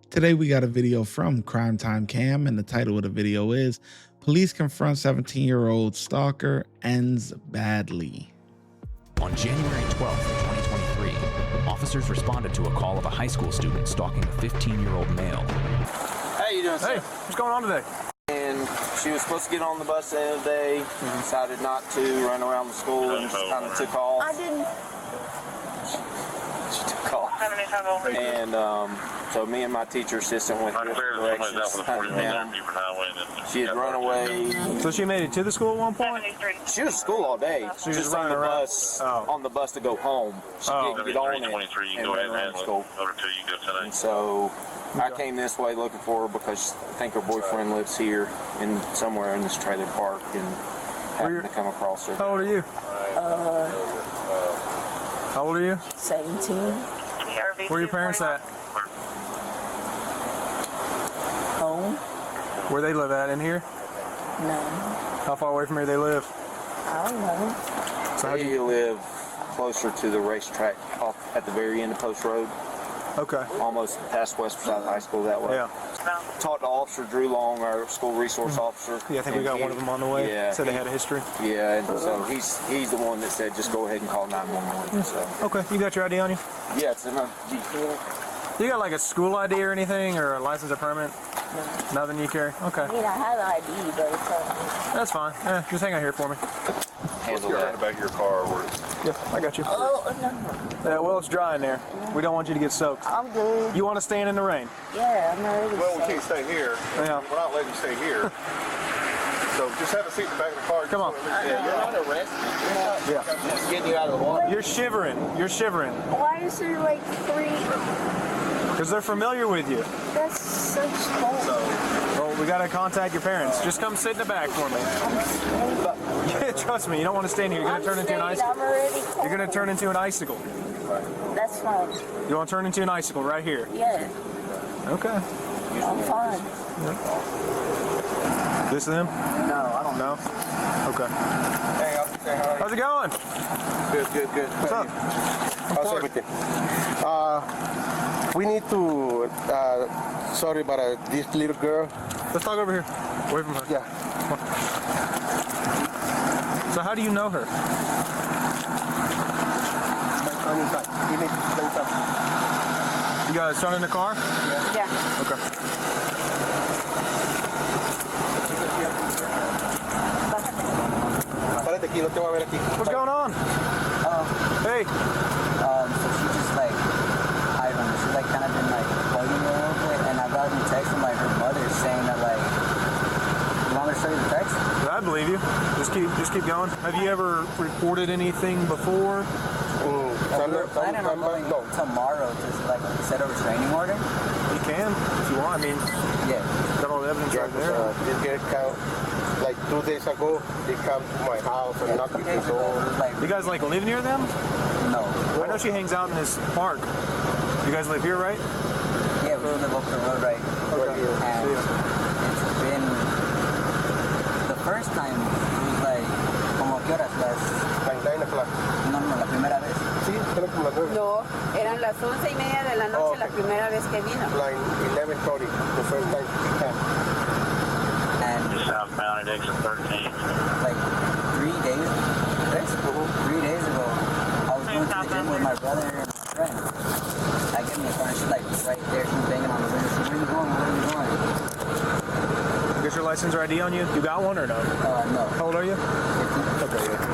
Today we got a video from Crime Time Cam, and the title of the video is Police Confront 17-Year-Old Stalker Ends Badly. On January 12, 2023, officers responded to a call of a high school student stalking a 15-year-old male. How you doing, sir? Hey, what's going on today? And she was supposed to get on the bus the other day, decided not to, run around the school and just kind of took off. I didn't. She took off. And so me and my teacher assistant went through directions, hunting down. She had run away. So she made it to the school at one point? She was at school all day. She was just on the bus, on the bus to go home. She didn't get on it and went around the school. And so I came this way looking for her because I think her boyfriend lives here in somewhere in this trailer park and happened to come across her. How old are you? How old are you? 17. Where are your parents at? Home? Where they live at? In here? No. How far away from here they live? I don't know. So how do you live closer to the racetrack off at the very end of Post Road? Okay. Almost past West Forsyth High School that way. Yeah. Talked to Officer Drew Long, our school resource officer. Yeah, I think we got one of them on the way. Yeah. Said they had a history. Yeah, and so he's the one that said just go ahead and call 911. So. Okay, you got your ID on you? Yeah, it's in a Jeep. You got like a school ID or anything, or a license or permit? No. Nothing you carry? Okay. I mean, I have an ID, but it's That's fine. Yeah, just hang out here for me. Handle that. About your car. Yeah, I got you. Oh, no. Yeah, well, it's dry in there. We don't want you to get soaked. I'm good. You want to stand in the rain? Yeah, I'm already Well, we safe. can't stay here. Yeah. We're not letting you stay here. So just have a seat in the back of the car. Come on. Yeah, you're not arrested. Yeah. Just getting you out of the water. You're shivering. You're shivering. Why is there like 3? Because they're familiar with you. That's such bull. Well, we got to contact your parents. Just come sit in the back for me. Yeah, trust me, you don't want to stand here. You're going to turn into an icicle. I'm already cold. You're going to turn into an icicle. That's fine. You want to turn into an icicle right here? Yeah, Okay. I'm fine. This them? No, I don't know. No? Okay. Hey, I'll say hi. How's it going? Good. What's up? How's everything? We need to, sorry about this little girl. Let's talk over here. Away from her. Yeah. So how do you know her? You guys started in the car? Yeah. Okay. What's going on? Hey. So she just like, I don't know, she's like kind of been like bugging me a little bit, and I got a text from like her mother saying that like, you want me to show you the text? I believe you. Just keep going. Have you ever reported anything before? We were planning on going tomorrow to like set a restraining order. You can, if you want. I mean, Yeah. got all the evidence right there. This girl came, like 2 days ago, they come to my house and knocked at the door. Like, You guys like live near them? no. I know she hangs out in this park. You guys live here, right? Yeah, we live up the road right. And it's been, the first time it was like, como que horas, Like 9 o'clock. no, la primera vez. Sí, pero como las 9. No, eran las 11:30 de la noche la primera vez que vino. Like 11:30, the first time she came. And Southbound at exit 13. like 3 days, 3 days ago, I was going to the gym with my brother and my friend. I get in the car and she's like right there, she's banging on the window. She's, where you going? Where are you going? You got your license or ID on you? You got one or no? No. How old are you? 15. Okay, yeah.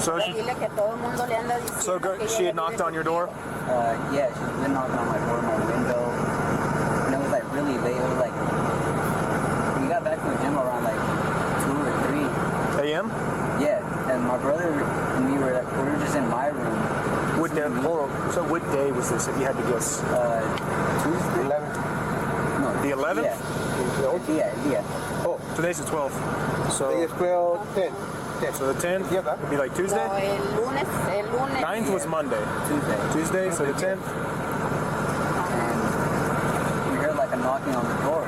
So Dile que todo el mundo le anda diciendo So que she had ella knocked vive on your door? Yeah, she's been knocking on my door, my window. And it was like really late. It was like, we got back from the gym around like 2 or 3. AM? Yeah, and my brother and me were just in my room. What day? Hold on. So what day was this, if you had to guess? Tuesday? 11th. No. The 11th? Yeah. Oh, today's the 12th. They So, is 12, 10. so the 10th would be like No, Tuesday? el lunes. 9th was Monday. Tuesday, so the 10th? And we heard like a knocking on the door.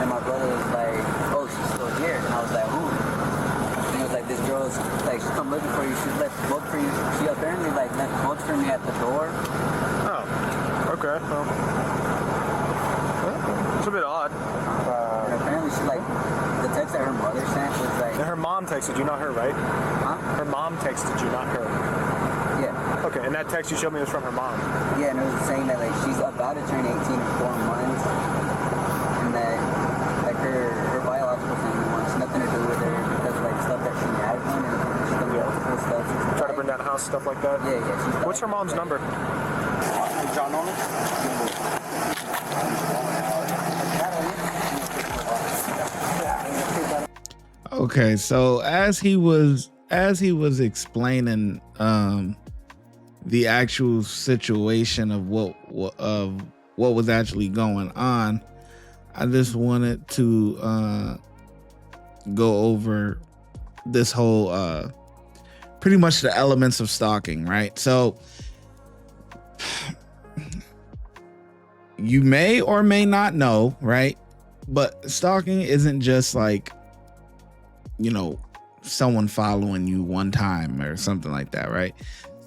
And my brother was like, oh, she's still here. And I was like, who? And he was like, this girl's like, she's come looking for you. She's left a book for you. She apparently like left books for me at the door. Oh, okay. Well, bit odd. Apparently she like, the text that her mother sent was like... Her mom texted you, not her, right? Huh? Her mom texted you, not her. Yeah. Okay, and that text you showed me was from her mom. Yeah, and it was saying that like she's about to turn 18 in 4 months, and that like her biological family wants nothing to do with her because like stuff that she had done and she's done multiple stuff. Try to burn down a house, stuff like that. Yeah, yeah. What's her mom's number? John Norman? Okay, so as he was explaining the actual situation of what was actually going on, I just wanted to go over this whole pretty much the elements of stalking, right? So you may or may not know, right? But stalking isn't just like, you know, someone following you one time or something like that, right?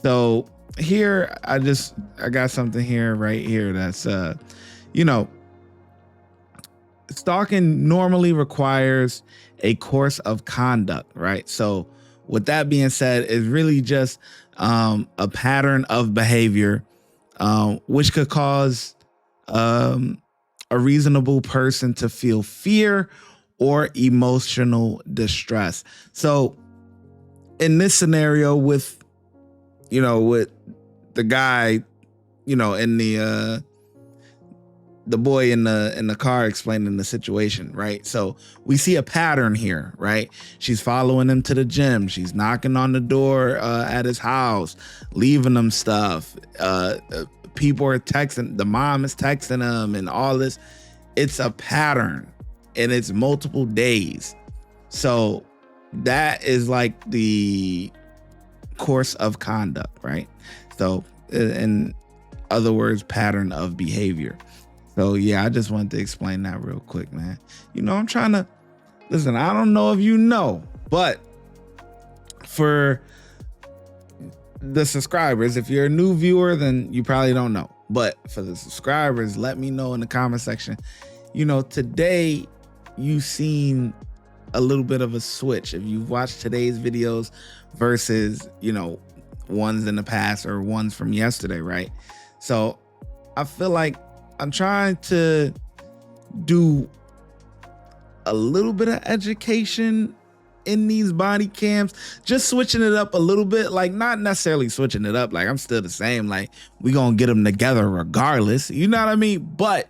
So here I got something here right here that's you know, stalking normally requires a course of conduct, right? So with that being said, it's really just a pattern of behavior which could cause a reasonable person to feel fear or emotional distress. So in this scenario with the guy, you know, in the boy in the car explaining the situation, right? So we see a pattern here, right? She's following him to the gym. She's knocking on the door at his house, leaving him stuff. People are texting, the mom is texting him and all this. It's a pattern and it's multiple days. So that is like the course of conduct, right? So in other words, pattern of behavior. So yeah, I just wanted to explain that real quick, man. You know, I'm trying to listen. I don't know if you know, but for the subscribers, if you're a new viewer, then you probably don't know. But for the subscribers, let me know in the comment section. You know, today you've seen a little bit of a switch. If you've watched today's videos versus, you know, ones in the past or ones from yesterday, right? So I feel like I'm trying to do a little bit of education in these body cams, just switching it up a little bit, like not necessarily switching it up, like I'm still the same, like we gonna get them together regardless, you know what I mean? But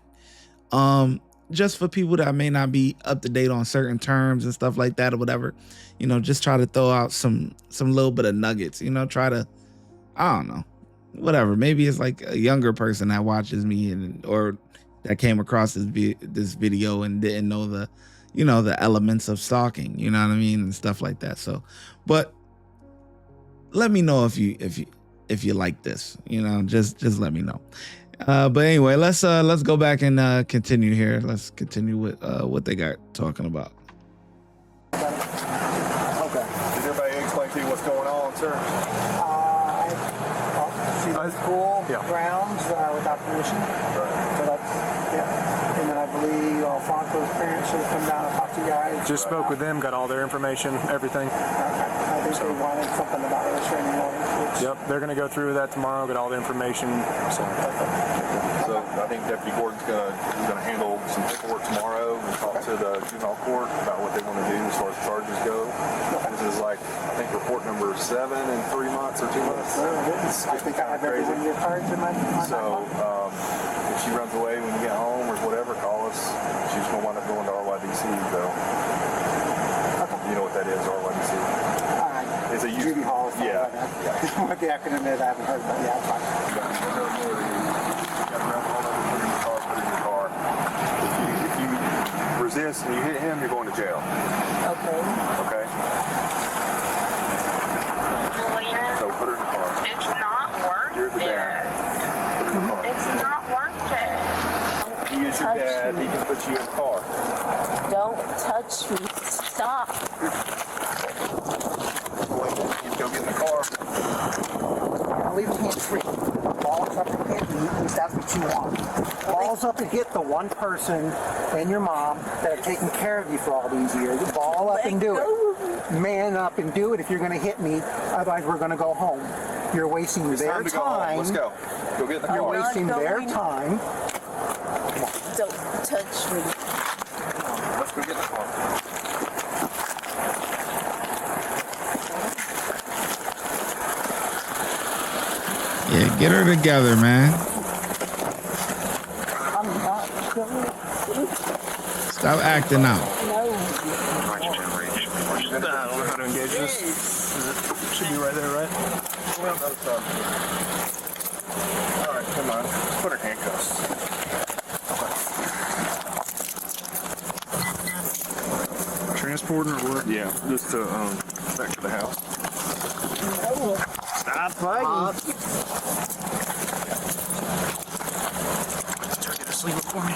just for people that may not be up to date on certain terms and stuff like that or whatever, you know, just try to throw out some little bit of nuggets, you know, try to, I don't know, whatever. Maybe it's like a younger person that watches me or that came across this video and didn't know the, you know, the elements of stalking, you know what I mean, and stuff like that. So, but let me know if you like this, you know, just let me know. But anyway, let's go back and continue here. Let's continue with what they got talking about. Okay. Did everybody explain to you what's going on, sir? See the school Yeah. grounds without permission. So that's, yeah. And then I believe Franco's parents should have come down and talked to you guys. Just spoke with them, got all their information, everything. I think they wanted something about illustrating warnings. Yep, they're going to go through that tomorrow, get all the information. So I think Deputy Gordon's going to handle some paperwork tomorrow and talk to the juvenile court about what they want to do as far as charges go. This is like, I think report number 7 in 3 months or 2 months. I think I have every one of your cards in my So if she runs away when you get home or whatever, call us. She's going to wind up going to RYDC though. You know what that is, RYDC? It's a Judy Hall. Yeah. What the acronym is, I haven't heard, but yeah, it's fine. If you resist and you hit him, you're going to jail. Okay. Okay? So put her in the car. It's not worth You're the dad. Put her in the car. It's not worth it. He is your dad. He can put you in the car. Don't touch me. Stop. You go get in the car. I'll leave the hands free. Ball up your hand and you can stop what you want. Ball balls up and hit the one person and your mom that have taken care of you for all these years. Ball up and do it. Man up and do it if you're going to hit me. Otherwise, we're going to go home. You're wasting their time. Let's go. Go get in the car. You're wasting their time. Don't touch me. Let's go get in the car. Yeah, get her together, man. I'm not going. Stop acting out. No. I don't know how to engage this. Should be right there, right? All right, come on. Let's put her handcuffs. Transporting or what? Yeah, just to back to the house. Stop fighting. Try to get a sleeve up for me.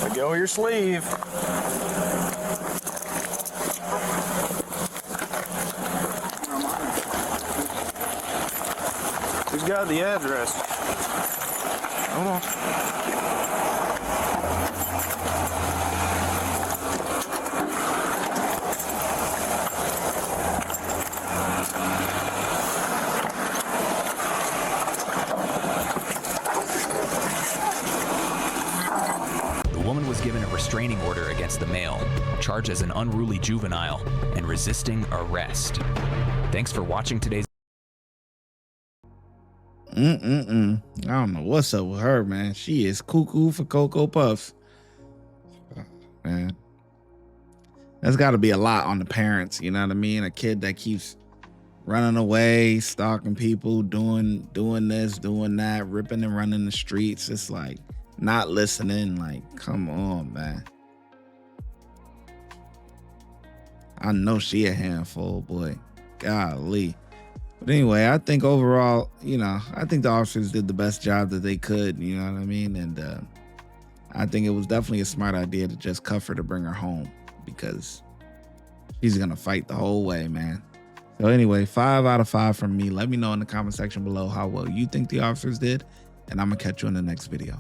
Let go of your sleeve. Who's got the address? Hold on. The woman was given a restraining order against the male, charged as an unruly juvenile and resisting arrest. Thanks for watching today's. I don't know what's up with her, man. She is cuckoo for Cocoa Puffs. Man, that's got to be a lot on the parents. You know what I mean? A kid that keeps running away, stalking people, doing this, doing that, ripping and running the streets. It's like not listening. Like, come on, man. I know she a handful, boy. Golly. But anyway, I think overall, I think the officers did the best job that they could, you know what I mean? And I think it was definitely a smart idea to just cuff her to bring her home because she's going to fight the whole way, man. So anyway, 5 out of 5 from me. Let me know in the comment section below how well you think the officers did, and I'm going to catch you in the next video.